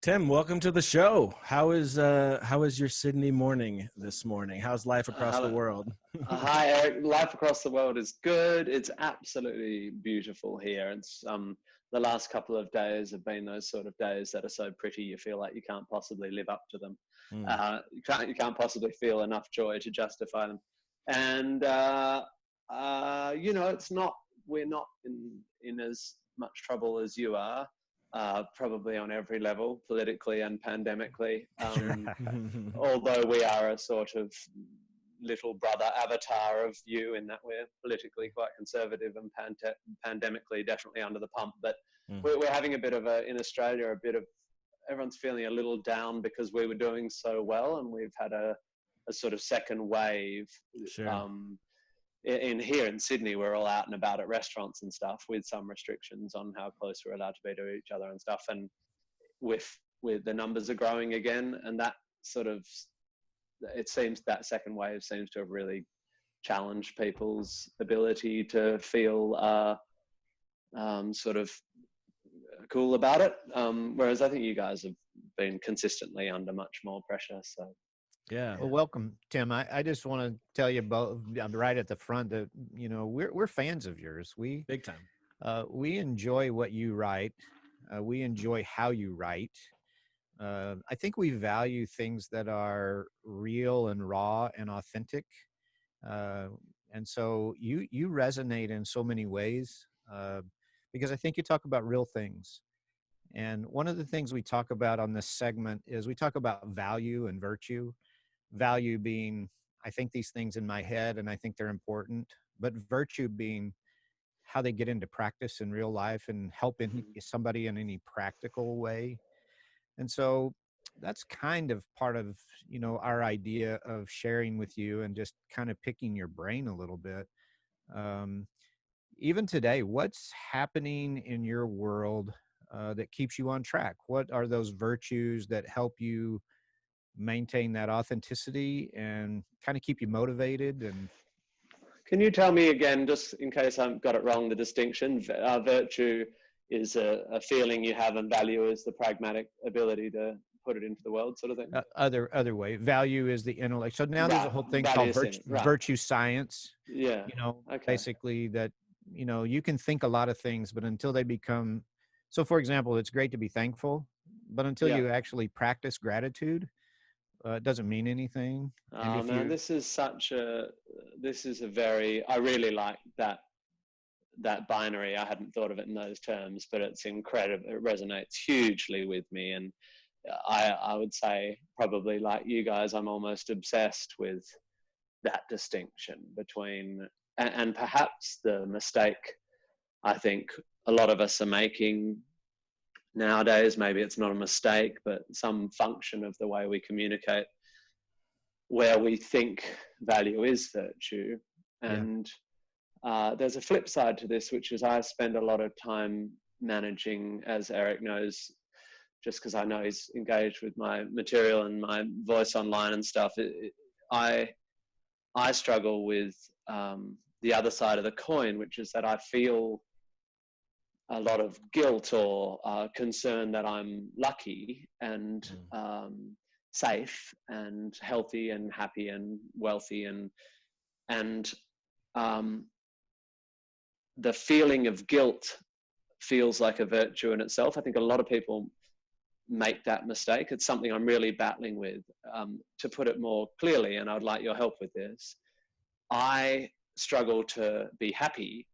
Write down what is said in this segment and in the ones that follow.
Tim, welcome to the show. How is your Sydney morning this morning? How's life across the Hello. world? Hi, Eric. Life across the world is good. It's absolutely beautiful here. It's the last couple of days have been those sort of days that are so pretty you feel like you can't possibly live up to them. Mm, You can't possibly feel enough joy to justify them. And it's not we're not in as much trouble as you are. Probably on every level, politically and pandemically. sure. Although we are a sort of little brother avatar of you in that we're politically quite conservative and pandemically definitely under the pump. But Mm, we're having a bit of in Australia, everyone's feeling a little down because we were doing so well and we've had a sort of second wave. sure. Um, in here in Sydney, we're all out and about at restaurants and stuff with some restrictions on how close we're allowed to be to each other and stuff. And with the numbers are growing again, and that sort of it seems that second wave seems to have really challenged people's ability to feel sort of cool about it. Whereas I think you guys have been consistently under much more pressure. So Yeah, Well, welcome, Tim. I just want to tell you both right at the front that we're fans of yours. big time. We enjoy what you write. We enjoy how you write. I think we value things that are real and raw and authentic. Uh, and so you resonate in so many ways because I think you talk about real things. And one of the things we talk about on this segment is we talk about value and virtue. Value being, I think these things in my head and I think they're important, but virtue being how they get into practice in real life and help somebody in any practical way. And so that's kind of part of, our idea of sharing with you and just kind of picking your brain a little bit. Um, Even today, what's happening in your world that keeps you on track? What are those virtues that help you maintain that authenticity and kind of keep you motivated? And can you tell me again, just in case I've got it wrong, the distinction? Virtue is a feeling you have, and value is the pragmatic ability to put it into the world, sort of thing. other way, value is the intellect. So now there's a Right, whole thing called value thing. Right. virtue science, Yeah. Okay. basically that, you can think a lot of things, but until they become, so for example, it's great to be thankful, but until Yeah. you actually practice gratitude, it doesn't mean anything. And Oh if man, you, this is a very, I really like that binary. I hadn't thought of it in those terms, but it's incredible. It resonates hugely with me. And I would say probably like you guys, I'm almost obsessed with that distinction between, and perhaps the mistake I think a lot of us are making nowadays, maybe it's not a mistake, but some function of the way we communicate, where we think value is virtue. yeah, And there's a flip side to this, which is I spend a lot of time managing, as Eric knows, just because I know he's engaged with my material and my voice online and stuff. I I struggle with the other side of the coin, which is that I feel a lot of guilt or concern that I'm lucky and safe and healthy and happy and wealthy and um, the feeling of guilt feels like a virtue in itself. I think a lot of people make that mistake. It's something I'm really battling with. To put it more clearly, and I'd like your help with this, I struggle to be happy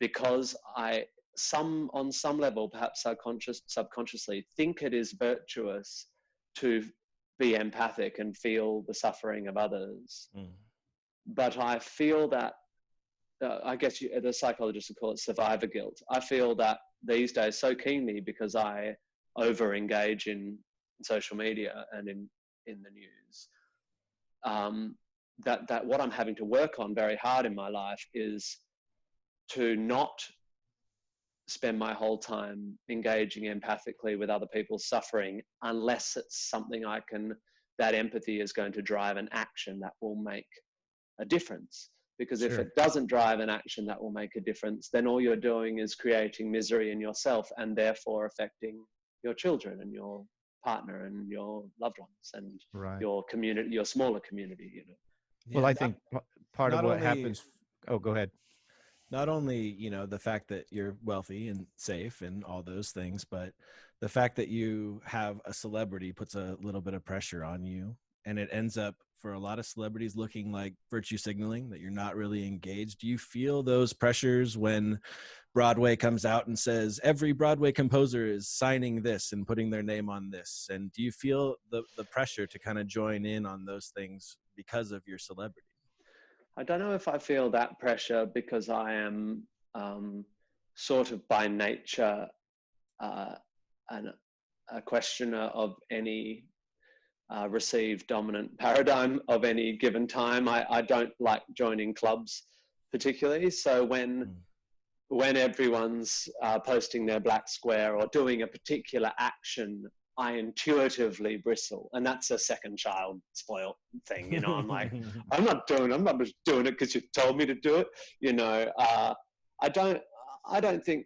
because on some level, perhaps subconsciously, think it is virtuous to be empathic and feel the suffering of others. Mm, But I feel that I guess the psychologists would call it survivor guilt. I feel that these days so keenly because I over engage in social media and in the news. That what I'm having to work on very hard in my life is to not spend my whole time engaging empathically with other people's suffering unless it's something that empathy is going to drive an action that will make a difference. Because if sure. it doesn't drive an action that will make a difference, then all you're doing is creating misery in yourself and therefore affecting your children and your partner and your loved ones and Right. your community, your smaller community, you know. Well, Yeah, I think part of not what only happens. Oh, go ahead. not only, you know, the fact that you're wealthy and safe and all those things, but the fact that you have a celebrity puts a little bit of pressure on you, and it ends up for a lot of celebrities looking like virtue signaling, that you're not really engaged. Do you feel those pressures when Broadway comes out and says every Broadway composer is signing this and putting their name on this? And do you feel the pressure to kind of join in on those things because of your celebrity? I don't know if I feel that pressure because I am sort of by nature a questioner of any received dominant paradigm of any given time. I don't like joining clubs particularly. So when everyone's posting their black square or doing a particular action, I intuitively bristle, and that's a second child spoiled thing, you know. I'm like, I'm not just doing it because you told me to do it, you know. I don't think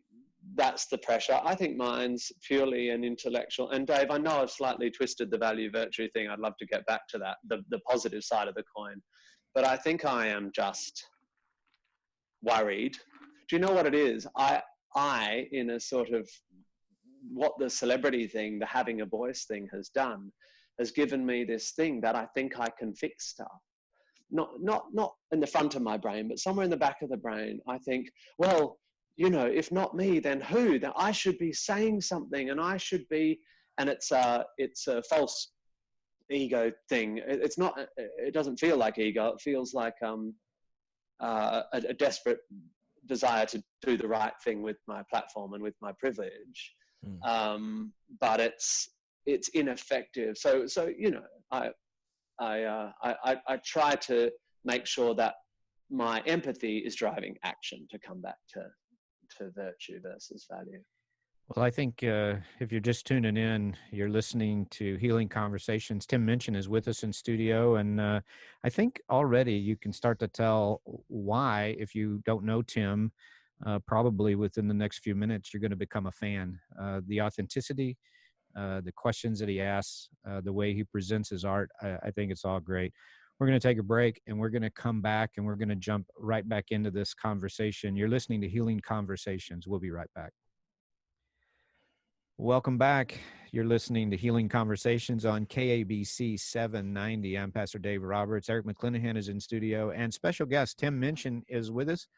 that's the pressure. I think mine's purely an intellectual. And Dave, I know I've slightly twisted the value virtue thing. I'd love to get back to that, the positive side of the coin, but I think I am just worried. Do you know what it is? I in a sort of what the celebrity thing, the having a voice thing has done, has given me this thing that I think I can fix stuff. Not in the front of my brain, but somewhere in the back of the brain. I think, well, you know, if not me, then who? That I should be saying something, and I should be, and it's a false ego thing. It's not. It doesn't feel like ego. It feels like a desperate desire to do the right thing with my platform and with my privilege. But it's ineffective. So you know, I try to make sure that my empathy is driving action, to come back to virtue versus value. Well, I think if you're just tuning in, you're listening to Healing Conversations. Tim Minchin is with us in studio, and I think already you can start to tell why, if you don't know Tim, probably within the next few minutes, you're going to become a fan. The authenticity, the questions that he asks, the way he presents his art, I think it's all great. We're going to take a break, and we're going to come back, and we're going to jump right back into this conversation. You're listening to Healing Conversations. We'll be right back. Welcome back. You're listening to Healing Conversations on KABC 790. I'm Pastor Dave Roberts. Eric McClanahan is in studio, and special guest Tim Minchin is with us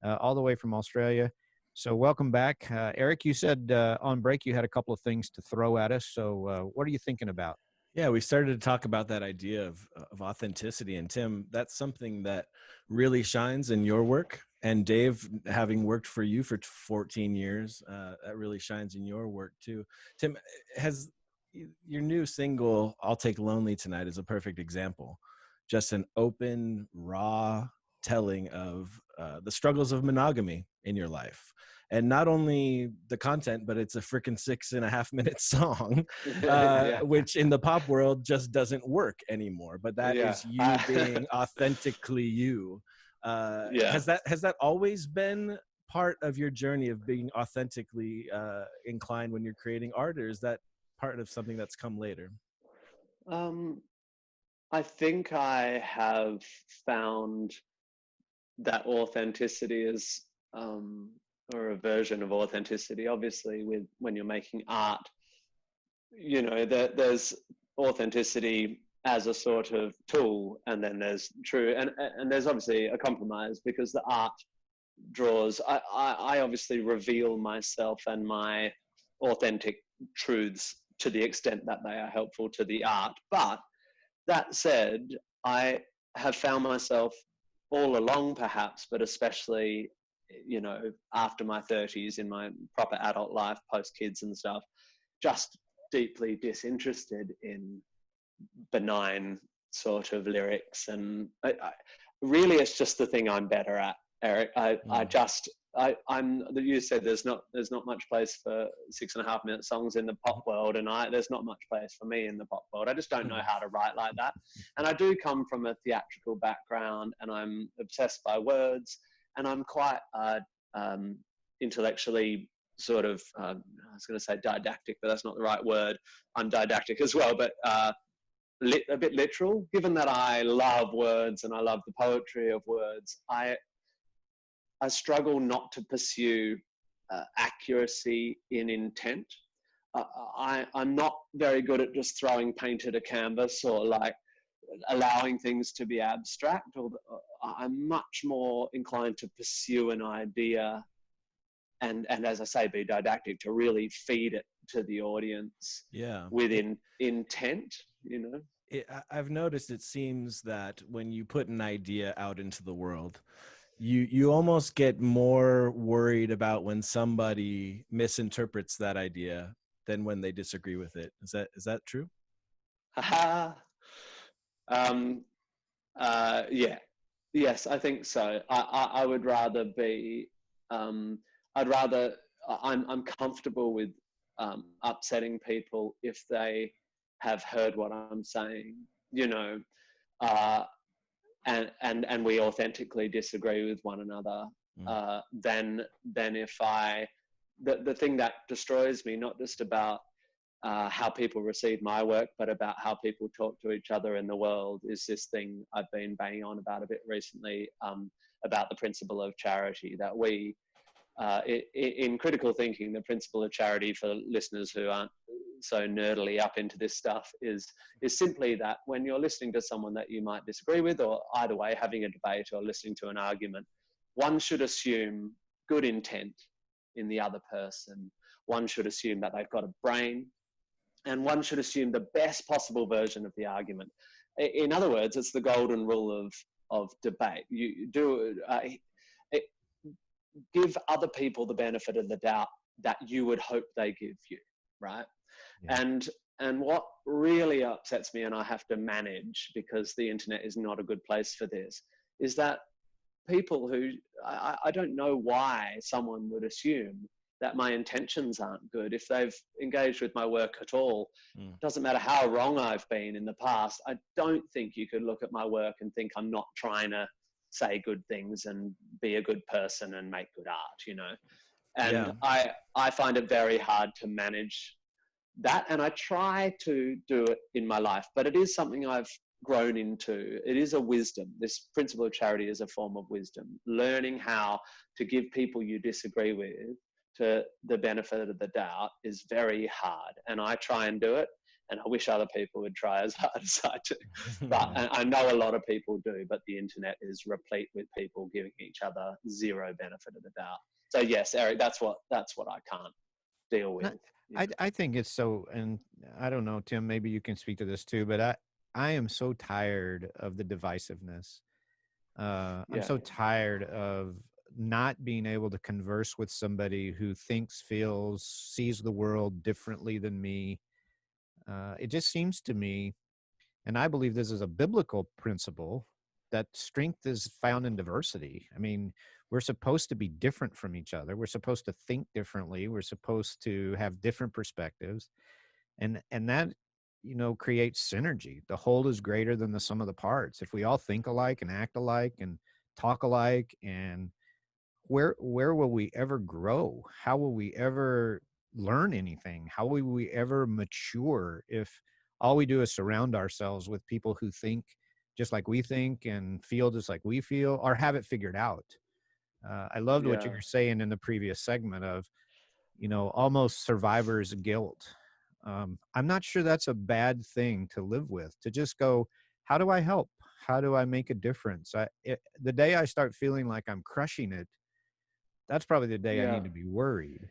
all the way from Australia. So welcome back. Eric, you said on break you had a couple of things to throw at us. So what are you thinking about? Yeah, we started to talk about that idea of authenticity. And Tim, that's something that really shines in your work. And Dave, having worked for you for 14 years, that really shines in your work too. Tim, has your new single, I'll Take Lonely Tonight, is a perfect example. Just an open, raw telling of the struggles of monogamy in your life. And not only the content, but it's a freaking 6.5 minute song, which in the pop world just doesn't work anymore. But that is you being authentically you. Has that always been part of your journey of being authentically inclined when you're creating art, or is that part of something that's come later? I think I have found that authenticity is or a version of authenticity, obviously, when you're making art, you know, there's authenticity as a sort of tool, and then there's true, and there's obviously a compromise, because the art draws, I obviously reveal myself and my authentic truths to the extent that they are helpful to the art. But that said, I have found myself all along, perhaps, but especially, you know, after my 30s, in my proper adult life, post kids and stuff, just deeply disinterested in benign sort of lyrics. And really, it's just the thing I'm better at, Eric. You said there's not much place for 6.5 minute songs in the pop world, and there's not much place for me in the pop world. I just don't know how to write like that. And I do come from a theatrical background, and I'm obsessed by words, and I'm quite intellectually sort of, I was going to say didactic, but that's not the right word. I'm didactic as well, but a bit literal. Given that I love words and I love the poetry of words, I struggle not to pursue accuracy in intent. I'm not very good at just throwing paint at a canvas or like allowing things to be abstract. Or I'm much more inclined to pursue an idea and as I say, be didactic, to really feed it to the audience. Yeah. With intent, you know. I've noticed it seems that when you put an idea out into the world, you almost get more worried about when somebody misinterprets that idea than when they disagree with it. Is that true? um, yeah, yes, I think so. I would rather be. I'm comfortable with upsetting people if they have heard what I'm saying. You know, uh, and we authentically disagree with one another, than if the thing that destroys me, not just about how people receive my work, but about how people talk to each other in the world, is this thing I've been banging on about a bit recently, about the principle of charity. That we, in critical thinking, the principle of charity, for listeners who aren't so nerdily up into this stuff, is simply that when you're listening to someone that you might disagree with, or either way, having a debate or listening to an argument, one should assume good intent in the other person. One should assume that they've got a brain, and one should assume the best possible version of the argument. In other words, it's the golden rule of debate. You do give other people the benefit of the doubt that you would hope they give you, right? Yeah. And what really upsets me, and I have to manage because the internet is not a good place for this, is that people who, I don't know why someone would assume that my intentions aren't good if they've engaged with my work at all. Doesn't matter how wrong I've been in the past. I don't think you could look at my work and think I'm not trying to say good things and be a good person and make good art, you know. And yeah. I find it very hard to manage that, and I try to do it in my life, but it is something I've grown into. It is a wisdom. This principle of charity is a form of wisdom. Learning how to give people you disagree with to the benefit of the doubt is very hard, and I try and do it, and I wish other people would try as hard as I do. But I know a lot of people do, but the internet is replete with people giving each other zero benefit of the doubt. So yes, Eric, that's what I can't deal with. I think it's so, and I don't know, Tim, maybe you can speak to this too, but I am so tired of the divisiveness. I'm so tired of not being able to converse with somebody who thinks, feels, sees the world differently than me. It just seems to me, and I believe this is a biblical principle, that strength is found in diversity. I mean, we're supposed to be different from each other. We're supposed to think differently. We're supposed to have different perspectives. And that, creates synergy. The whole is greater than the sum of the parts. If we all think alike and act alike and talk alike, and where will we ever grow? How will we ever learn anything? How will we ever mature if all we do is surround ourselves with people who think just like we think and feel just like we feel, or have it figured out? I loved what you were saying in the previous segment of, almost survivor's guilt. I'm not sure that's a bad thing to live with, to just go, how do I help? How do I make a difference? The day I start feeling like I'm crushing it, that's probably the day I need to be worried.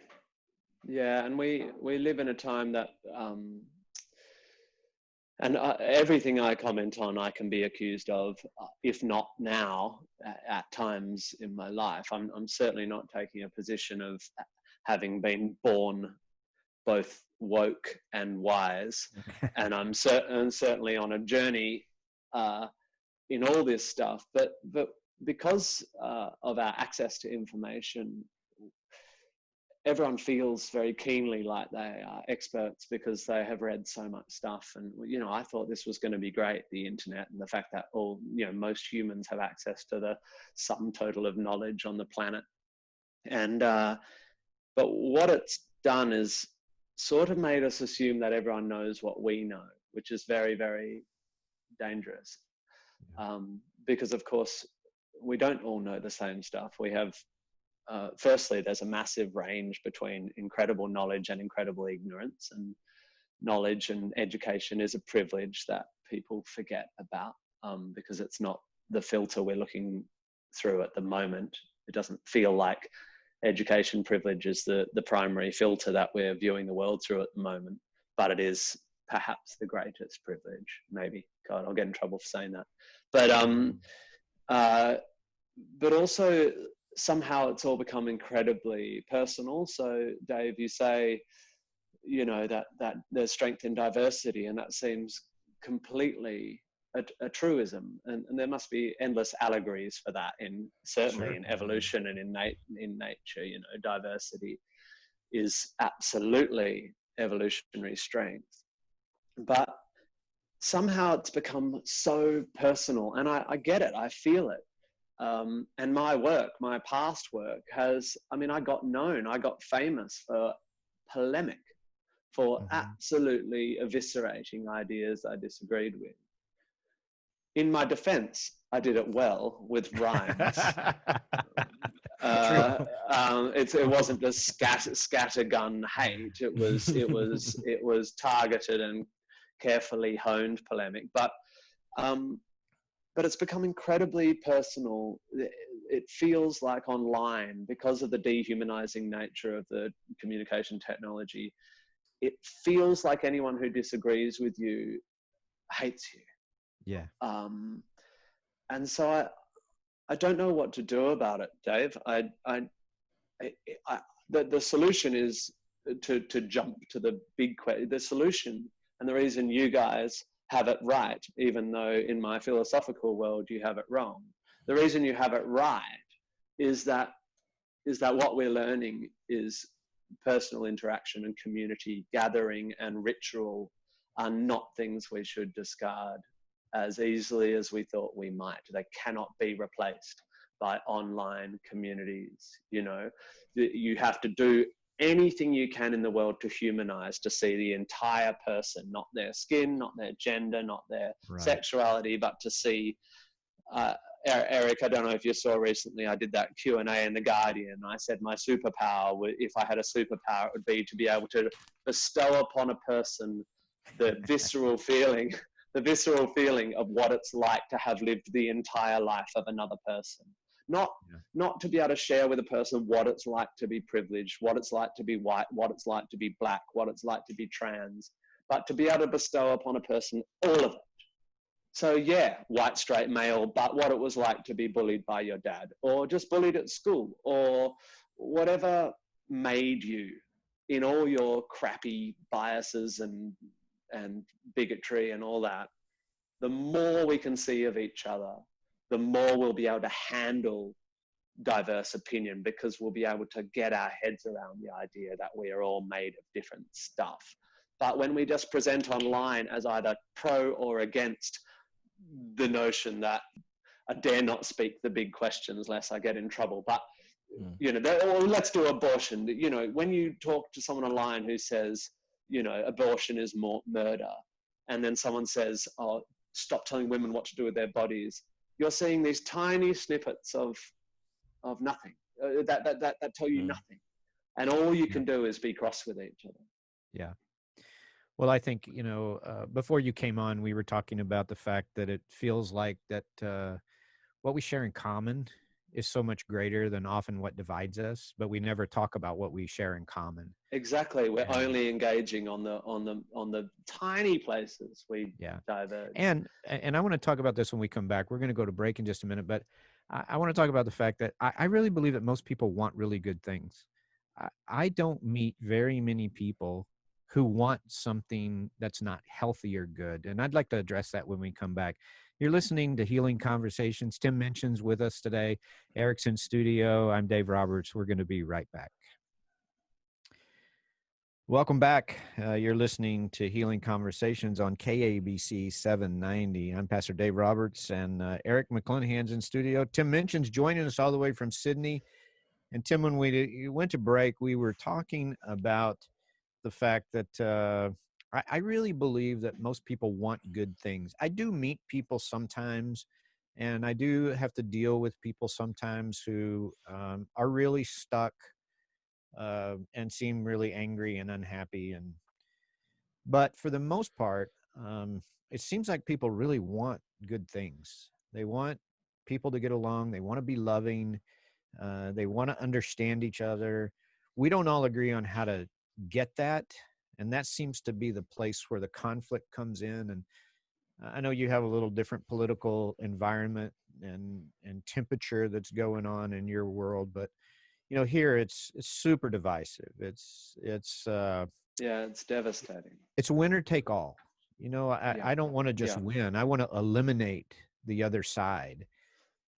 Yeah, and we live in a time that, and everything I comment on, I can be accused of, if not now, at times in my life. I'm certainly not taking a position of having been born both woke and wise, and I'm certainly on a journey in all this stuff. But because of our access to information, everyone feels very keenly like they are experts because they have read so much stuff. And, I thought this was going to be great, the internet, and the fact that most humans have access to the sum total of knowledge on the planet. And But what it's done is sort of made us assume that everyone knows what we know, which is very, very dangerous. Because of course, we don't all know the same stuff. We have, firstly, there's a massive range between incredible knowledge and incredible ignorance, and knowledge and education is a privilege that people forget about, because it's not the filter we're looking through at the moment. It doesn't feel like education privilege is the primary filter that we're viewing the world through at the moment, but it is perhaps the greatest privilege. Maybe, God, I'll get in trouble for saying that. But also somehow it's all become incredibly personal. So Dave, you say, that there's strength in diversity, and that seems completely a truism, and there must be endless allegories for that certainly in evolution and in nature. Diversity is absolutely evolutionary strength, but somehow it's become so personal, and I get it, I feel it. And my past work I got famous for polemic, for absolutely eviscerating ideas I disagreed with. In my defense, I did it well with rhymes. It wasn't just scattergun hate. It was targeted and carefully honed polemic. But it's become incredibly personal. It feels like online, because of the dehumanizing nature of the communication technology, it feels like anyone who disagrees with you hates you. Yeah. And so I don't know what to do about it, Dave. The solution is to jump to the big question. The solution, and the reason you guys have it right, even though in my philosophical world you have it wrong. The reason you have it right is that what we're learning is personal interaction and community gathering and ritual are not things we should discard as easily as we thought we might. They cannot be replaced by online communities. You have to do anything you can in the world to humanize, to see the entire person, not their skin, not their gender, not their sexuality, but to see, Eric, I don't know if you saw recently, I did that Q&A in The Guardian. I said my superpower, if I had a superpower, it would be to be able to bestow upon a person the visceral feeling of what it's like to have lived the entire life of another person. Not to be able to share with a person what it's like to be privileged, what it's like to be white, what it's like to be black, what it's like to be trans, but to be able to bestow upon a person all of it. So yeah, white, straight, male, but what it was like to be bullied by your dad, or just bullied at school, or whatever made you in all your crappy biases and bigotry and all that. The more we can see of each other, the more we'll be able to handle diverse opinion, because we'll be able to get our heads around the idea that we are all made of different stuff. But when we just present online as either pro or against the notion that I dare not speak the big questions lest I get in trouble, but let's do abortion. When you talk to someone online who says, abortion is more murder, and then someone says, oh, stop telling women what to do with their bodies, you're seeing these tiny snippets of nothing that tell you nothing, and all you can do is be cross with each other. Yeah. Well, I think, before you came on, we were talking about the fact that it feels like that what we share in common is so much greater than often what divides us, but we never talk about what we share in common. Exactly. We're only engaging on the tiny places we diverge. And I want to talk about this when we come back. We're going to go to break in just a minute, but I want to talk about the fact that I really believe that most people want really good things. I don't meet very many people who want something that's not healthy or good. And I'd like to address that when we come back. You're listening to Healing Conversations. Tim Minchin's with us today. Eric's in studio. I'm Dave Roberts. We're going to be right back. Welcome back. You're listening to Healing Conversations on KABC790. I'm Pastor Dave Roberts, and Eric McClanahan's in studio. Tim Minchin's joining us all the way from Sydney. And Tim, when we went to break, we were talking about the fact that I really believe that most people want good things. I do meet people sometimes, and I do have to deal with people sometimes who are really stuck and seem really angry and unhappy. But for the most part, it seems like people really want good things. They want people to get along. They want to be loving. They want to understand each other. We don't all agree on how to get that. And that seems to be the place where the conflict comes in. And I know you have a little different political environment and temperature that's going on in your world, but here it's super divisive. Yeah, it's devastating. It's winner take all. Yeah, I don't want to just yeah, win. I want to eliminate the other side.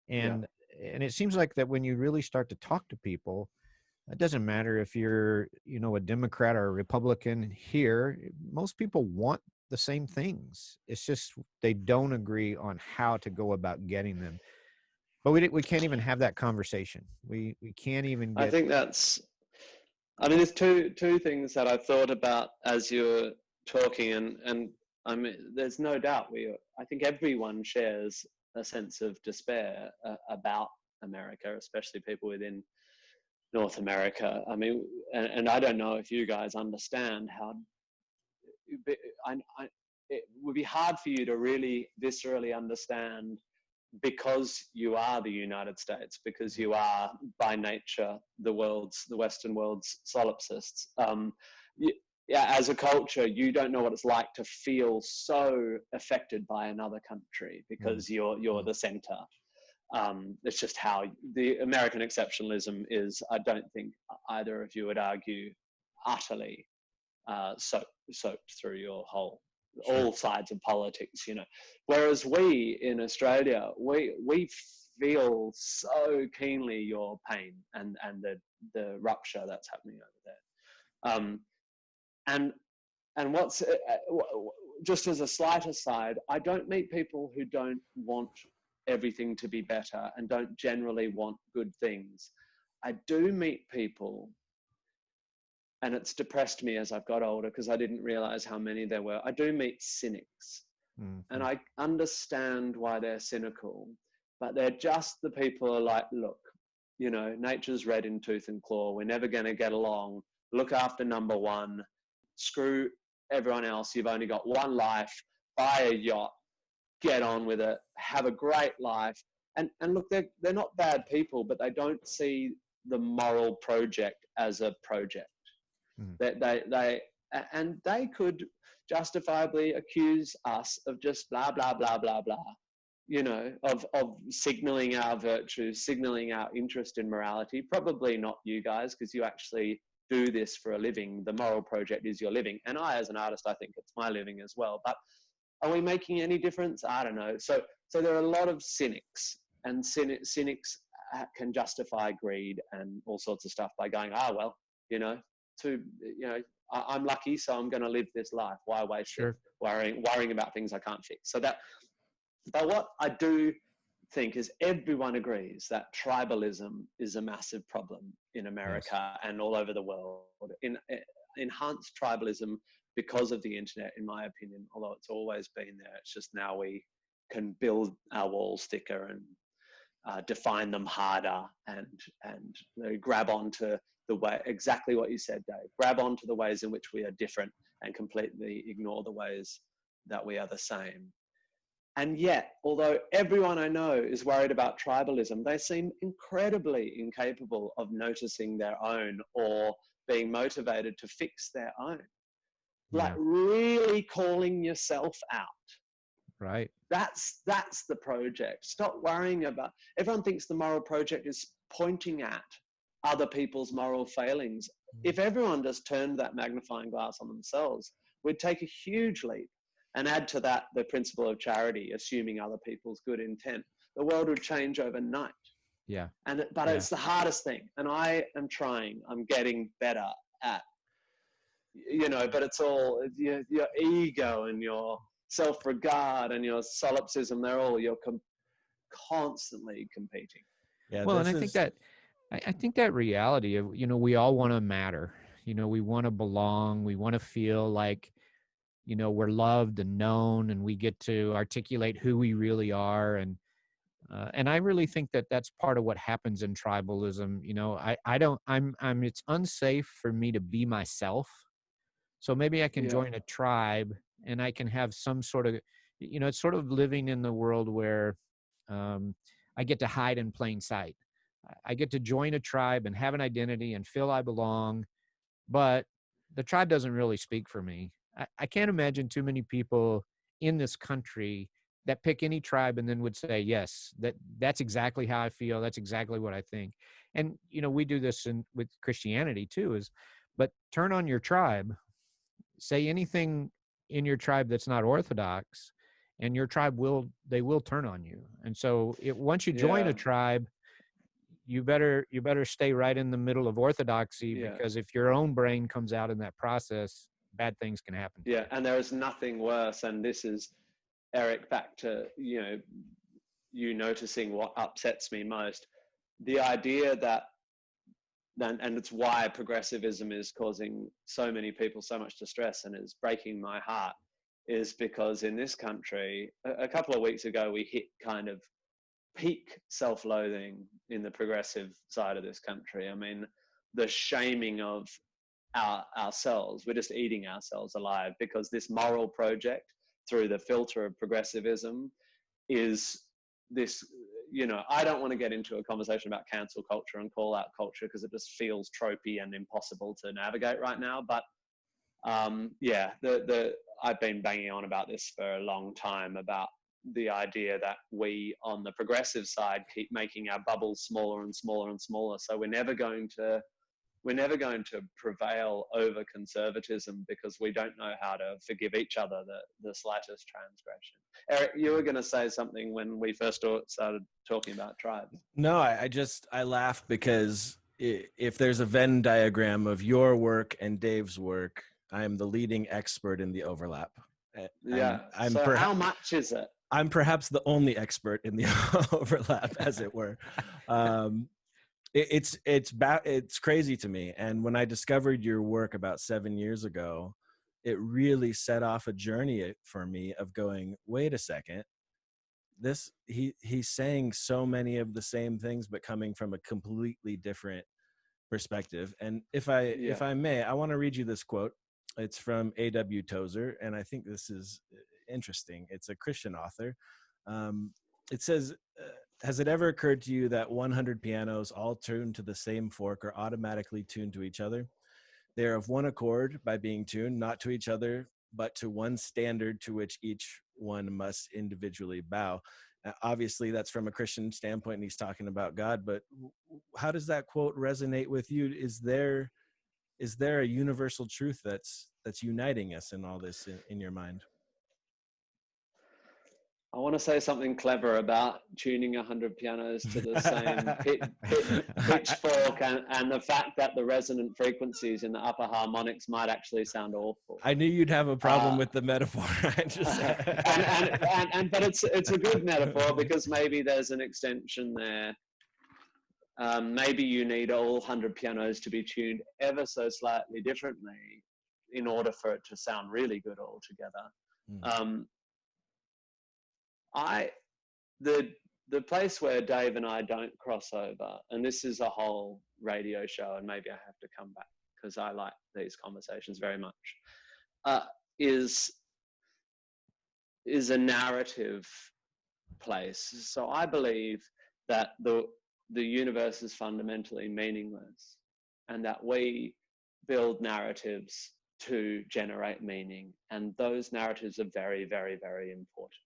yeah. And it seems like that when you really start to talk to people, it doesn't matter if you're, a Democrat or a Republican here, most people want the same things. It's just they don't agree on how to go about getting them. But we can't even have that conversation. We can't even I get. think that's. I mean, there's two things that I thought about as you were talking, and I mean, there's no doubt I think everyone shares a sense of despair about America, especially people within North America. I mean, and I don't know if you guys understand how. It would be hard for you to really viscerally understand, because you are the United States, because you are by nature the Western world's solipsists. Yeah, as a culture, you don't know what it's like to feel so affected by another country because you're the center. It's just how the American exceptionalism is. I don't think either of you would argue utterly soaked through your whole all sides of politics, whereas we in Australia, we feel so keenly your pain and the rupture that's happening over there. And what's just as a slight aside, I don't meet people who don't want everything to be better and don't generally want good things. I do meet people, and it's depressed me as I've got older because I didn't realize how many there were. I do meet cynics, and I understand why they're cynical, but they're just the people who are like, look, nature's red in tooth and claw. We're never going to get along. Look after number one. Screw everyone else. You've only got one life. Buy a yacht. Get on with it. Have a great life. And look, they're not bad people, but they don't see the moral project as a project. They could justifiably accuse us of just blah blah blah blah blah, of signaling our virtues, signaling our interest in morality. Probably not you guys, because you actually do this for a living. The moral project is your living, and I, as an artist, I think it's my living as well. But are we making any difference? I don't know. So there are a lot of cynics, and cynics can justify greed and all sorts of stuff by going, well, I'm lucky, so I'm going to live this life. Why waste it worrying about things I can't fix? But what I do think is everyone agrees that tribalism is a massive problem in America and all over the world. Enhanced tribalism because of the internet, in my opinion, although it's always been there. It's just now we can build our walls thicker and define them harder and grab onto the way, exactly what you said, Dave, grab onto the ways in which we are different and completely ignore the ways that we are the same. And yet, although everyone I know is worried about tribalism, they seem incredibly incapable of noticing their own or being motivated to fix their own. Like really calling yourself out. Right. That's the project. Stop worrying about, everyone thinks the moral project is pointing at other people's moral failings. If everyone just turned that magnifying glass on themselves, we'd take a huge leap. And add to that the principle of charity, assuming other people's good intent, the world would change overnight. Yeah. But it's the hardest thing. And I am trying, I'm getting better at, but it's all your ego and your self-regard and your solipsism, you're constantly competing. Yeah, well, and I think that I think that reality of, we all want to matter. We want to belong. We want to feel like, we're loved and known, and we get to articulate who we really are. And I really think that that's part of what happens in tribalism. I don't, it's unsafe for me to be myself. So maybe I can Yeah, join a tribe and I can have some sort of, it's sort of living in the world where I get to hide in plain sight. I get to join a tribe and have an identity and feel I belong, but the tribe doesn't really speak for me. I can't imagine too many people in this country that pick any tribe and then would say, yes, that's exactly how I feel. That's exactly what I think. And, we do this with Christianity too, but turn on your tribe, say anything in your tribe that's not orthodox, and your tribe they will turn on you. And so once you join yeah, a tribe, you better stay right in the middle of orthodoxy, yeah, because if your own brain comes out in that process, bad things can happen to yeah. you. And there is nothing worse. And this is, Eric, back to, you noticing what upsets me most. The idea that, and it's why progressivism is causing so many people so much distress and is breaking my heart, is because in this country, a couple of weeks ago, we hit kind of peak self-loathing in the progressive side of this country. I mean, the shaming of ourselves, we're just eating ourselves alive, because this moral project through the filter of progressivism is this, I don't want to get into a conversation about cancel culture and call out culture, because it just feels tropey and impossible to navigate right now. But yeah, I've been banging on about this for a long time, about the idea that we on the progressive side keep making our bubbles smaller and smaller and smaller. So we're never going to prevail over conservatism, because we don't know how to forgive each other the slightest transgression. Eric, you were going to say something when we first started talking about tribes. No, I laugh because if there's a Venn diagram of your work and Dave's work, I am the leading expert in the overlap. Yeah. So how much is it? I'm perhaps the only expert in the overlap, as it were. It's crazy to me. And when I discovered your work about 7 years ago, it really set off a journey for me of going, wait a second, he's saying so many of the same things, but coming from a completely different perspective. And if I may, I want to read you this quote. It's from A.W. Tozer, and I think this is interesting. It's a Christian author. It says, has it ever occurred to you that 100 pianos all tuned to the same fork are automatically tuned to each other? They are of one accord by being tuned, not to each other, but to one standard to which each one must individually bow. Obviously, that's from a Christian standpoint, and he's talking about God. But how does that quote resonate with you? Is there a universal truth that's uniting us in all this in your mind? I want to say something clever about tuning 100 pianos to the same pitchfork, and the fact that the resonant frequencies in the upper harmonics might actually sound awful. I knew you'd have a problem with the metaphor. But it's a good metaphor, because maybe there's an extension there. Maybe you need all 100 pianos to be tuned ever so slightly differently in order for it to sound really good altogether. The place where Dave and I don't cross over, and this is a whole radio show, and maybe I have to come back because I like these conversations very much, is a narrative place. So I believe that the universe is fundamentally meaningless, and that we build narratives to generate meaning, and those narratives are very, very, very important.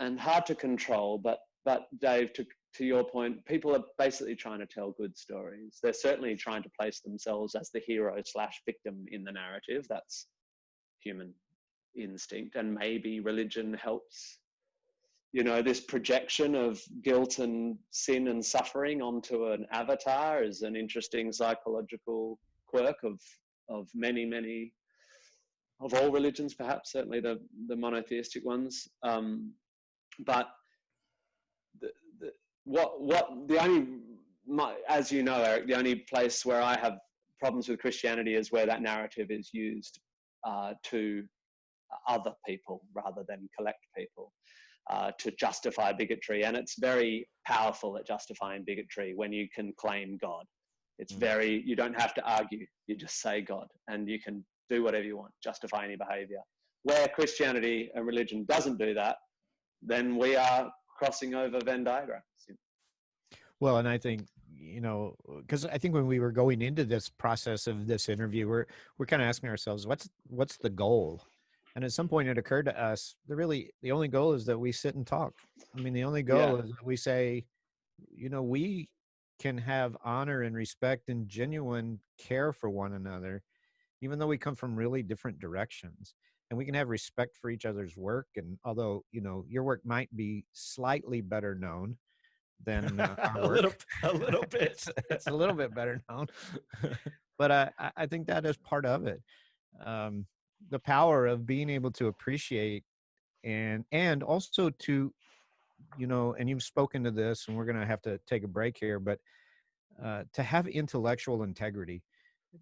And hard to control, but Dave, to your point, people are basically trying to tell good stories. They're certainly trying to place themselves as the hero / victim in the narrative. That's human instinct, and maybe religion helps. This projection of guilt and sin and suffering onto an avatar is an interesting psychological quirk of many of all religions, perhaps, certainly the monotheistic ones. But the only, as you know, Eric, the only place where I have problems with Christianity is where that narrative is used to other people rather than collect people, to justify bigotry. And it's very powerful at justifying bigotry when you can claim God. It's very, you don't have to argue, you just say God, and you can do whatever you want, justify any behavior. Where Christianity and religion doesn't do that, then we are crossing over Venn diagrams. Well, and I think, because I think when we were going into this process of this interview, we're kind of asking ourselves, what's the goal? And at some point it occurred to us, the only goal is that we sit and talk. I mean, the only goal is that we say, we can have honor and respect and genuine care for one another, even though we come from really different directions. And we can have respect for each other's work. And although, your work might be slightly better known than our work. a little bit. It's a little bit better known. But I think that is part of it. The power of being able to appreciate and also to, and you've spoken to this, and we're going to have to take a break here, but to have intellectual integrity,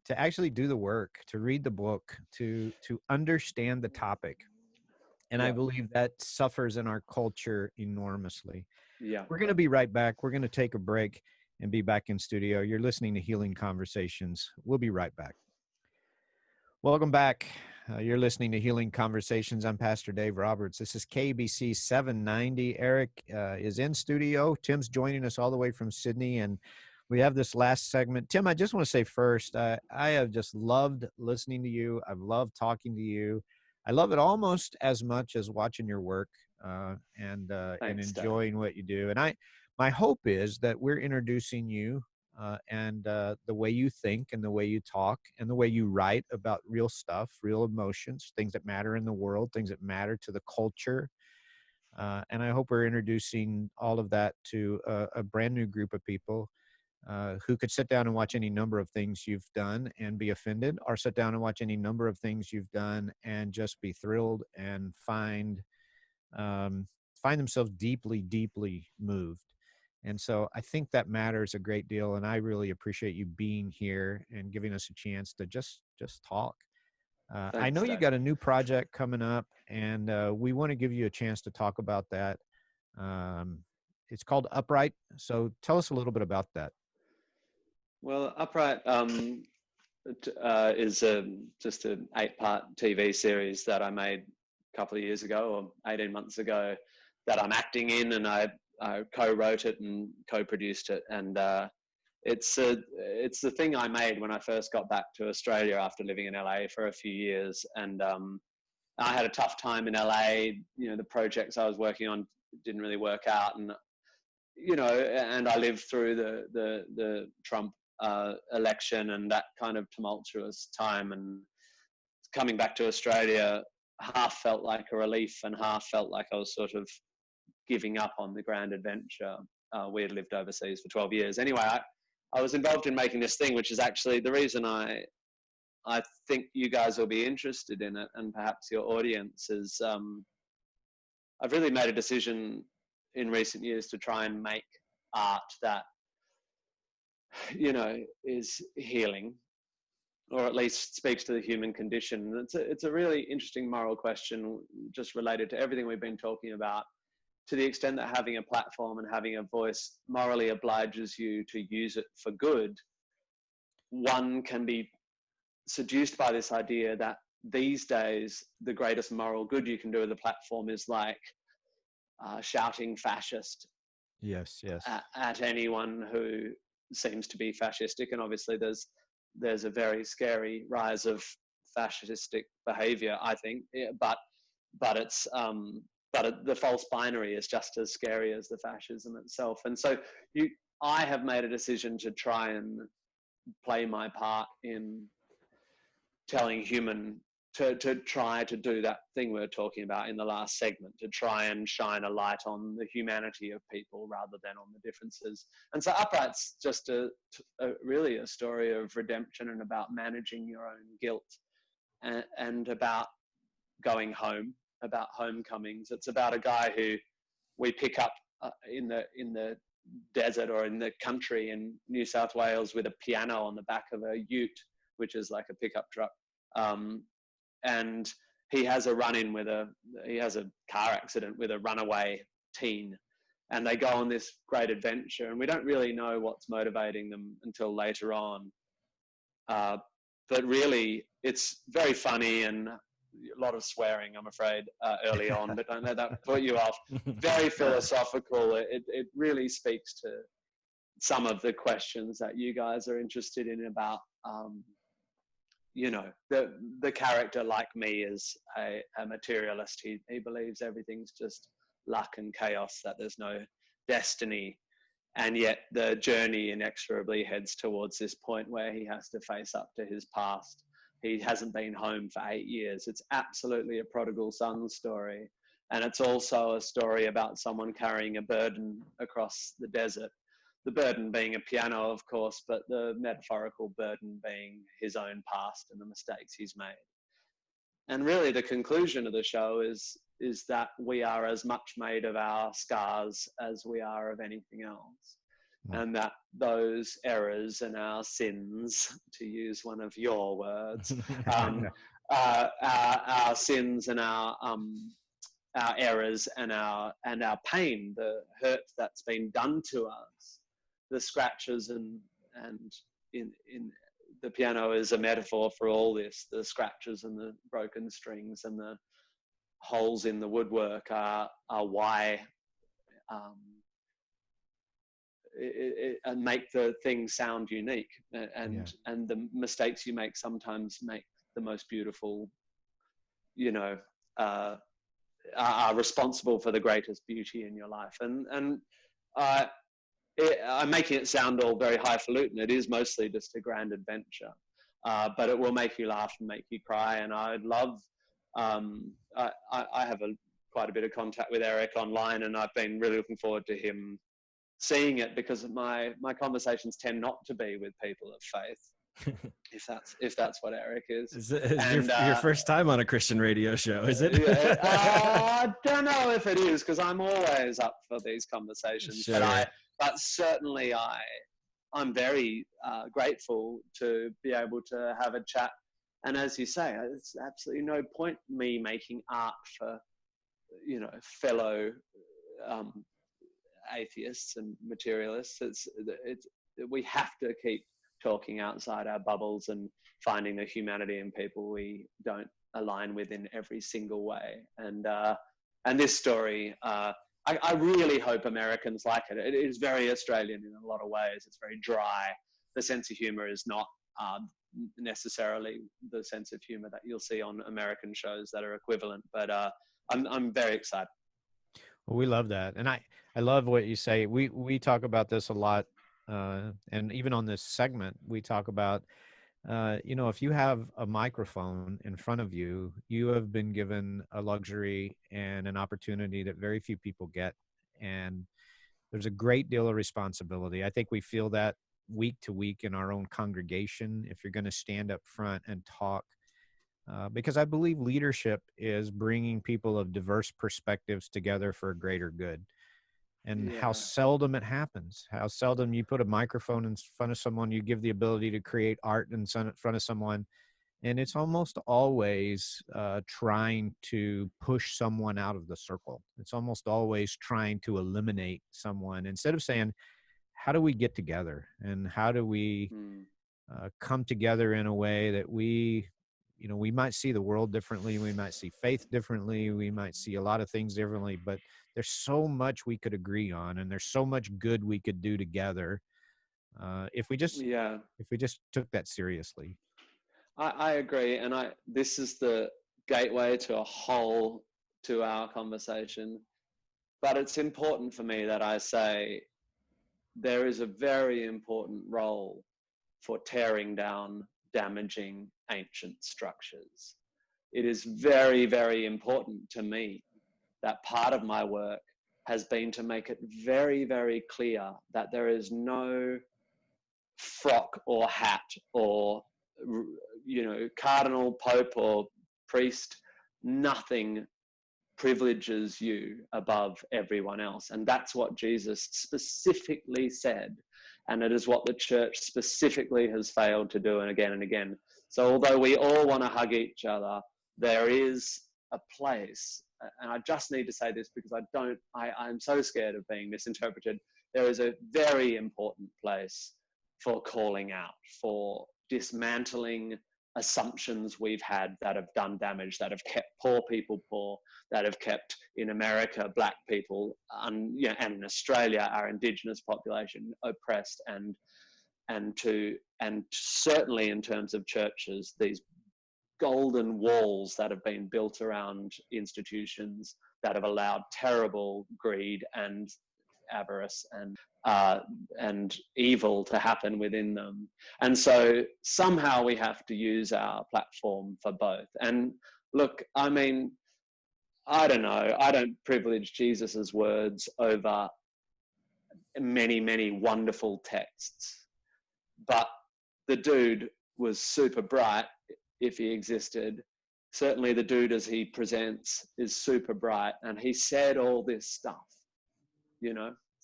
to actually do the work, to read the book, to understand the topic. And I believe that suffers in our culture enormously. Yeah. We're going to be right back. We're going to take a break and be back in studio. You're listening to Healing Conversations. We'll be right back. Welcome back. You're listening to Healing Conversations. I'm Pastor Dave Roberts. This is KABC790. Eric is in studio. Tim's joining us all the way from Sydney, and we have this last segment. Tim, I just want to say first, I have just loved listening to you. I've loved talking to you. I love it almost as much as watching your work and enjoying what you do. And my hope is that we're introducing you and the way you think and the way you talk and the way you write about real stuff, real emotions, things that matter in the world, things that matter to the culture. And I hope we're introducing all of that to a brand new group of people who could sit down and watch any number of things you've done and be offended, or sit down and watch any number of things you've done and just be thrilled and find themselves deeply, deeply moved. And so I think that matters a great deal. And I really appreciate you being here and giving us a chance to just talk. I know you got a new project coming up, and we want to give you a chance to talk about that. It's called Upright. So tell us a little bit about that. Well, Upright is just an 8-part TV series that I made a couple of years ago, or 18 months ago, that I'm acting in, and I co-wrote it and co-produced it. And it's the thing I made when I first got back to Australia after living in LA for a few years. And I had a tough time in LA. The projects I was working on didn't really work out, and and I lived through the Trump election and that kind of tumultuous time. And coming back to Australia, half felt like a relief and half felt like I was sort of giving up on the grand adventure. We had lived overseas for 12 years. Anyway, I was involved in making this thing, which is actually the reason I think you guys will be interested in it, and perhaps your audience is, I've really made a decision in recent years to try and make art that, is healing, or at least speaks to the human condition. It's a really interesting moral question, just related to everything we've been talking about, to the extent that having a platform and having a voice morally obliges you to use it for good. One can be seduced by this idea that these days the greatest moral good you can do with a platform is like shouting fascist at anyone who seems to be fascistic. And obviously there's a very scary rise of fascistic behavior, I think, but it's the false binary is just as scary as the fascism itself. And so I have made a decision to try and play my part in telling to try to do that thing we were talking about in the last segment, to try and shine a light on the humanity of people rather than on the differences. And so Upright's just really a story of redemption and about managing your own guilt and about going home, about homecomings. It's about a guy who we pick up in the desert or in the country in New South Wales with a piano on the back of a ute, which is like a pickup truck. And he has a car accident with a runaway teen, and they go on this great adventure, and we don't really know what's motivating them until later on. But really, it's very funny and a lot of swearing, I'm afraid, early on, but don't let that put you off. Very philosophical. It really speaks to some of the questions that you guys are interested in about, the character, like me, is a materialist. He believes everything's just luck and chaos, that there's no destiny. And yet the journey inexorably heads towards this point where he has to face up to his past. He hasn't been home for 8 years. It's absolutely a prodigal son story. And it's also a story about someone carrying a burden across the desert. The burden being a piano, of course, but the metaphorical burden being his own past and the mistakes he's made. And really the conclusion of the show is that we are as much made of our scars as we are of anything else. And that those errors and our sins, to use one of your words, our sins and our errors and our pain, the hurt that's been done to us, the scratches and in the piano is a metaphor for all this. The scratches and the broken strings and the holes in the woodwork are why and make the thing sound unique, and the mistakes you make sometimes make the most beautiful, are responsible for the greatest beauty in your life. And I'm making it sound all very highfalutin. It is mostly just a grand adventure, but it will make you laugh and make you cry. And I'd love, I have quite a bit of contact with Eric online, and I've been really looking forward to him seeing it, because my conversations tend not to be with people of faith, if that's what Eric is. Is your first time on a Christian radio show, is it? I don't know if it is, because I'm always up for these conversations. Sure. But certainly I'm very grateful to be able to have a chat. And as you say, it's absolutely no point me making art for, fellow atheists and materialists. We have to keep talking outside our bubbles and finding the humanity in people we don't align with in every single way. And this story, I really hope Americans like it. It is very Australian in a lot of ways. It's very dry. The sense of humor is not necessarily the sense of humor that you'll see on American shows that are equivalent. But I'm very excited. Well, we love that. And I love what you say. We talk about this a lot. And even on this segment, we talk about, if you have a microphone in front of you, you have been given a luxury and an opportunity that very few people get. And there's a great deal of responsibility. I think we feel that week to week in our own congregation, if you're going to stand up front and talk, because I believe leadership is bringing people of diverse perspectives together for a greater good. And how seldom it happens, how seldom you put a microphone in front of someone, you give the ability to create art in front of someone. And it's almost always trying to push someone out of the circle. It's almost always trying to eliminate someone, instead of saying, how do we get together? And how do we come together in a way that we might see the world differently. We might see faith differently. We might see a lot of things differently, but there's so much we could agree on, and there's so much good we could do together if we just took that seriously. I agree, and this is the gateway to our conversation. But it's important for me that I say there is a very important role for tearing down damaging ancient structures. It is very, very important to me that part of my work has been to make it very, very clear that there is no frock or hat or, cardinal, pope or priest, nothing privileges you above everyone else. And that's what Jesus specifically said. And it is what the church specifically has failed to do, and again. So although we all want to hug each other, there is a place, and I just need to say this because I'm so scared of being misinterpreted. There is a very important place for calling out, for dismantling assumptions we've had that have done damage, that have kept poor people poor, that have kept, in America, black people, and in Australia, our indigenous population oppressed, and certainly in terms of churches, these golden walls that have been built around institutions that have allowed terrible greed and avarice and evil to happen within them. And so somehow we have to use our platform for both. And look, I mean, I don't know, I don't privilege Jesus's words over many wonderful texts, but the dude was super bright if he existed. Certainly the dude as he presents is super bright, and he said all this stuff,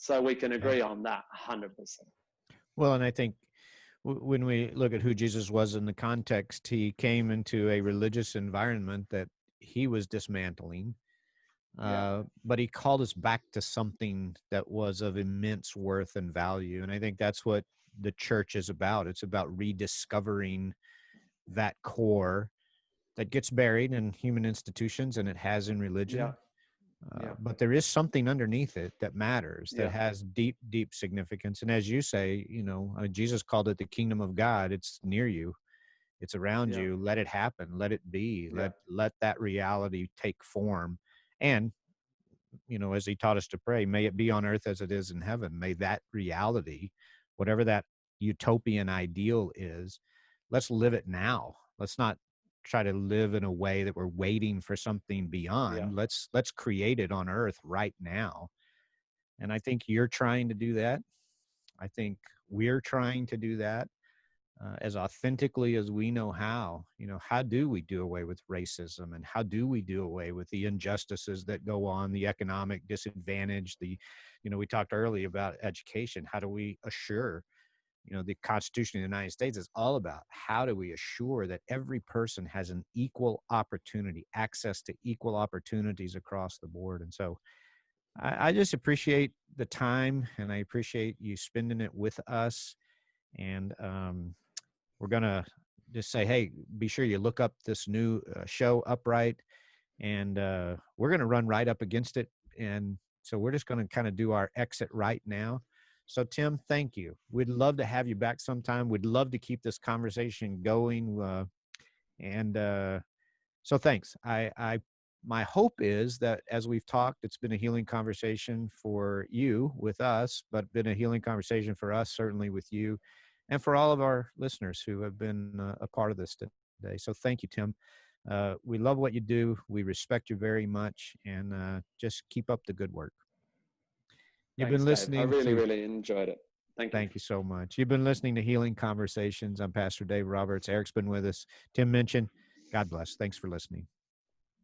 so we can agree on that 100%. Well, and I think when we look at who Jesus was in the context, he came into a religious environment that he was dismantling, but he called us back to something that was of immense worth and value. And I think that's what the church is about. It's about rediscovering that core that gets buried in human institutions, and it has in religion. But there is something underneath it that matters, that has deep significance. And as you say, Jesus called it the kingdom of God. It's near you. It's around you. Let it happen. Let it be. Let that reality take form. And, as he taught us to pray, may it be on earth as it is in heaven. May that reality, whatever that utopian ideal is, let's live it now. Let's not try to live in a way that we're waiting for something beyond. Let's create it on earth right now. And I think you're trying to do that. I think we're trying to do that as authentically as we know how. How do we do away with racism, and how do we do away with the injustices that go on, the economic disadvantage, we talked earlier about education. How do we assure the Constitution of the United States is all about how do we assure that every person has an equal opportunity, access to equal opportunities across the board. And so I just appreciate the time, and I appreciate you spending it with us. And we're going to just say, hey, be sure you look up this new show, Upright, and we're going to run right up against it. And so we're just going to kind of do our exit right now. So, Tim, thank you. We'd love to have you back sometime. We'd love to keep this conversation going. So thanks. My hope is that as we've talked, it's been a healing conversation for you with us, but been a healing conversation for us, certainly with you, and for all of our listeners who have been a part of this today. So thank you, Tim. We love what you do. We respect you very much, and just keep up the good work. You've been listening. Dave. I really enjoyed it. Thank you so much. You've been listening to Healing Conversations. I'm Pastor Dave Roberts. Eric's been with us. Tim Minchin. God bless. Thanks for listening.